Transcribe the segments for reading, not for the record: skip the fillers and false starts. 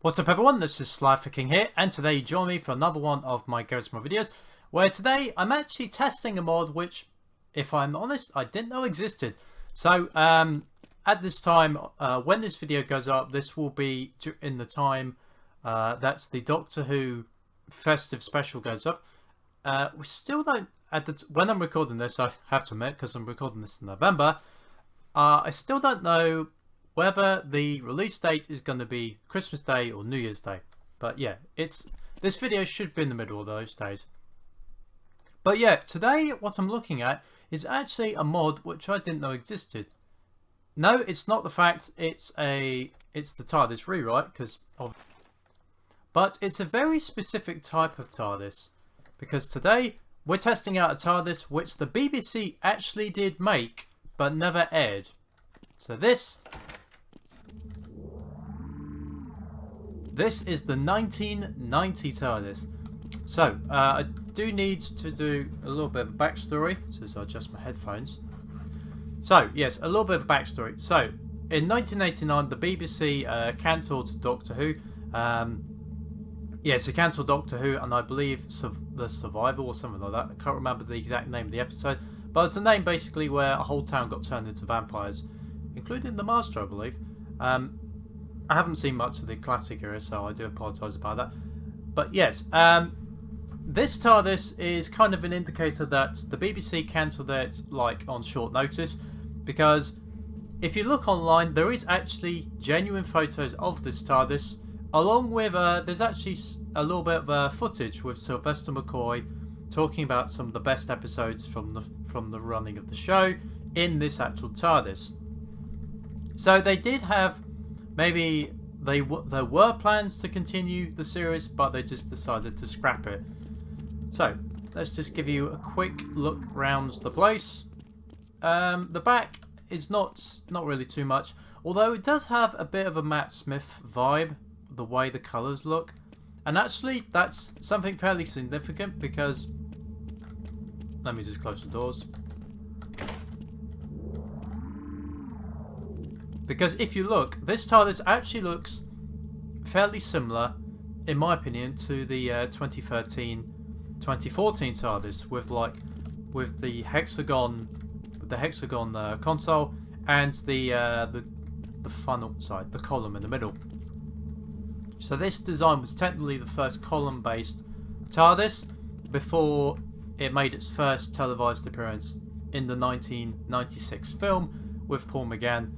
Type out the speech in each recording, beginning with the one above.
What's up everyone, this is SliferKing here, and today you join me for another one of my Garry's videos, where today I'm actually testing a mod which, if I'm honest, I didn't know existed. So at this time, when this video goes up, this will be in the time that's the Doctor Who festive special goes up. We still don't, when I'm recording this, I have to admit, because I'm recording this in November, I still don't know whether the release date is going to be Christmas Day or New Year's Day. But yeah, this video should be in the middle of those days. But yeah, today what I'm looking at is actually a mod which I didn't know existed. No, it's not the fact it's the Tardis Rewrite, but it's a very specific type of TARDIS, because today we're testing out a TARDIS which the BBC actually did make but never aired. So this is the 1990 TARDIS. So I do need to do a little bit of a backstory, so I adjust my headphones. So yes, a little bit of a backstory. So in 1989 the BBC cancelled Doctor Who. Yes, it cancelled Doctor Who, and I believe The Survival or something like that. I can't remember the exact name of the episode, but it's the name basically where a whole town got turned into vampires, including the Master, I believe. I haven't seen much of the classic era, so I do apologise about that. But yes, this TARDIS is kind of an indicator that the BBC cancelled it like on short notice, because if you look online, there is actually genuine photos of this TARDIS, along with there's actually a little bit of footage with Sylvester McCoy talking about some of the best episodes from the running of the show in this actual TARDIS. So they did have, maybe there were plans to continue the series, but they just decided to scrap it. So let's just give you a quick look around the place. The back is not really too much, although it does have a bit of a Matt Smith vibe, the way the colours look. And actually that's something fairly significant, because let me just close the doors. Because if you look, this TARDIS actually looks fairly similar, in my opinion, to the 2013-2014 TARDIS, with the hexagon console and the funnel side, the column in the middle. So this design was technically the first column-based TARDIS before it made its first televised appearance in the 1996 film with Paul McGann,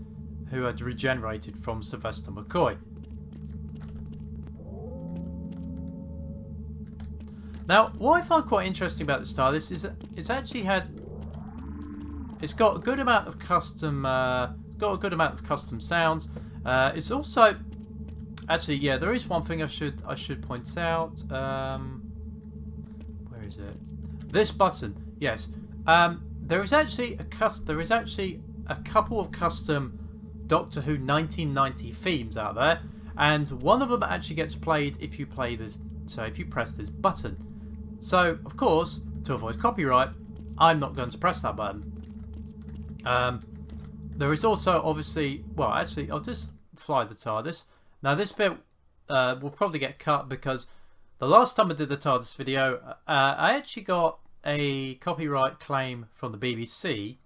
who had regenerated from Sylvester McCoy. Now, what I find quite interesting about this TARDIS is that it's got a good amount of custom sounds. It's also actually, yeah, there is one thing I should point out. Where is it? This button. Yes. There is actually a couple of custom Doctor Who 1990 themes out there, and one of them actually gets played if you play this. So if you press this button. So of course, to avoid copyright, I'm not going to press that button. There is also obviously, well, actually, I'll just fly the TARDIS. Now this bit will probably get cut, because the last time I did the TARDIS video, I actually got a copyright claim from the BBC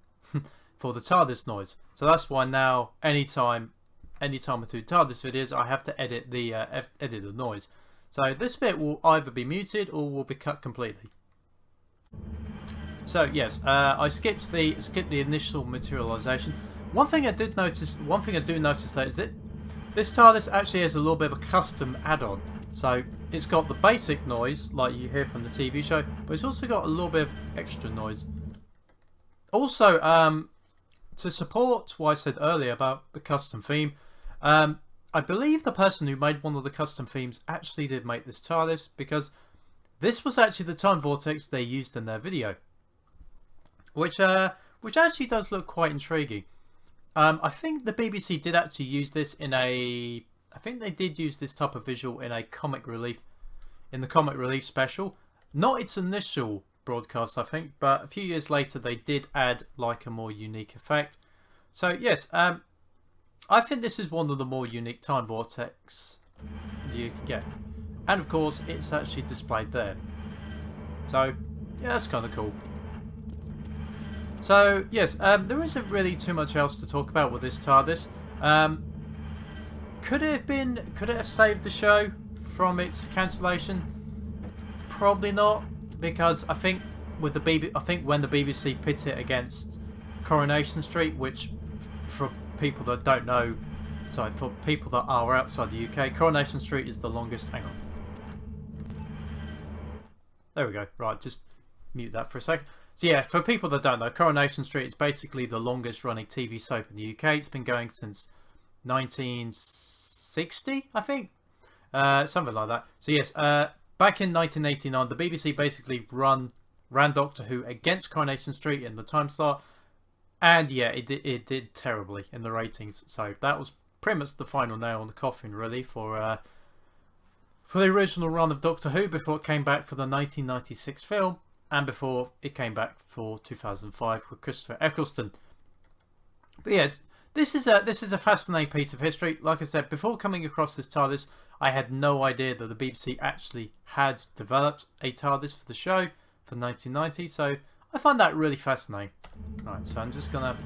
for the TARDIS noise. So that's why now, anytime I do TARDIS videos, I have to edit the noise. So this bit will either be muted or will be cut completely. So yes, I skipped the initial materialization. One thing I do notice though is that this TARDIS actually has a little bit of a custom add-on. So it's got the basic noise like you hear from the TV show, but it's also got a little bit of extra noise. Also, to support what I said earlier about the custom theme, I believe the person who made one of the custom themes actually did make this TARDIS, because this was actually the time vortex they used in their video, which actually does look quite intriguing. I think the BBC did actually use this I think they did use this type of visual in the comic relief special. Not its initial broadcast, I think, but a few years later they did add like a more unique effect. So yes, I think this is one of the more unique time vortex you can get. And of course, it's actually displayed there. So, yeah, that's kind of cool. So, yes, there isn't really too much else to talk about with this TARDIS. Could it have saved the show from its cancellation? Probably not, because I think with the when the BBC pit it against Coronation Street, which for people that don't know, sorry, for people that are outside the UK, Coronation Street is the longest. Hang on. There we go. Right, just mute that for a second. So yeah, for people that don't know, Coronation Street is basically the longest running TV soap in the UK. It's been going since 1960, I think. Something like that. So yes, back in 1989, the BBC basically ran Doctor Who against Coronation Street in the time slot. And yeah, it did terribly in the ratings. So that was pretty much the final nail on the coffin, really, for the original run of Doctor Who before it came back for the 1996 film. And before it came back for 2005 with Christopher Eccleston. But yeah, this is a fascinating piece of history. Like I said, before coming across this TARDIS, I had no idea that the BBC actually had developed a TARDIS for the show for 1990. So I find that really fascinating. Right, so I'm just gonna.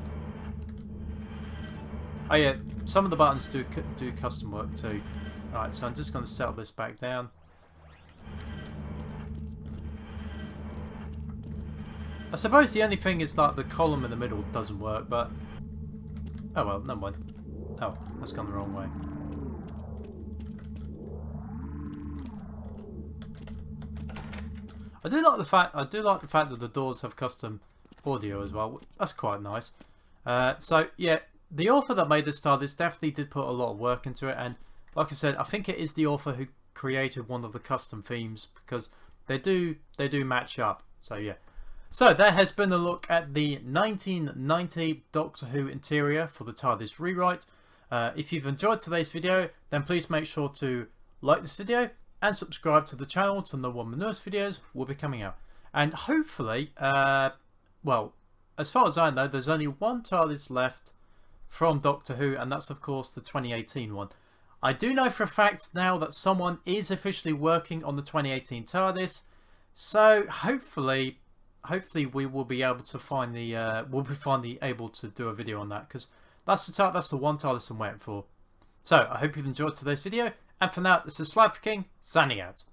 Oh yeah, some of the buttons do custom work too. Right, so I'm just gonna settle this back down. I suppose the only thing is that the column in the middle doesn't work, but... Oh well, never mind. Oh, that's gone the wrong way. I do like the fact that the doors have custom audio as well. That's quite nice. So yeah, the author that made this TARDIS definitely did put a lot of work into it, and like I said, I think it is the author who created one of the custom themes, because they do match up. So yeah. So there has been a look at the 1990 Doctor Who interior for the TARDIS Rewrite. If you've enjoyed today's video, then please make sure to like this video and subscribe to the channel to know when the newest videos will be coming out. And hopefully, well, as far as I know, there's only one TARDIS left from Doctor Who, and that's of course the 2018 one. I do know for a fact now that someone is officially working on the 2018 TARDIS, so hopefully we will be able to find the we'll be finally able to do a video on that, because that's the one TARDIS I'm waiting for. So I hope you've enjoyed today's video, and for now, this is SliferKing signing out.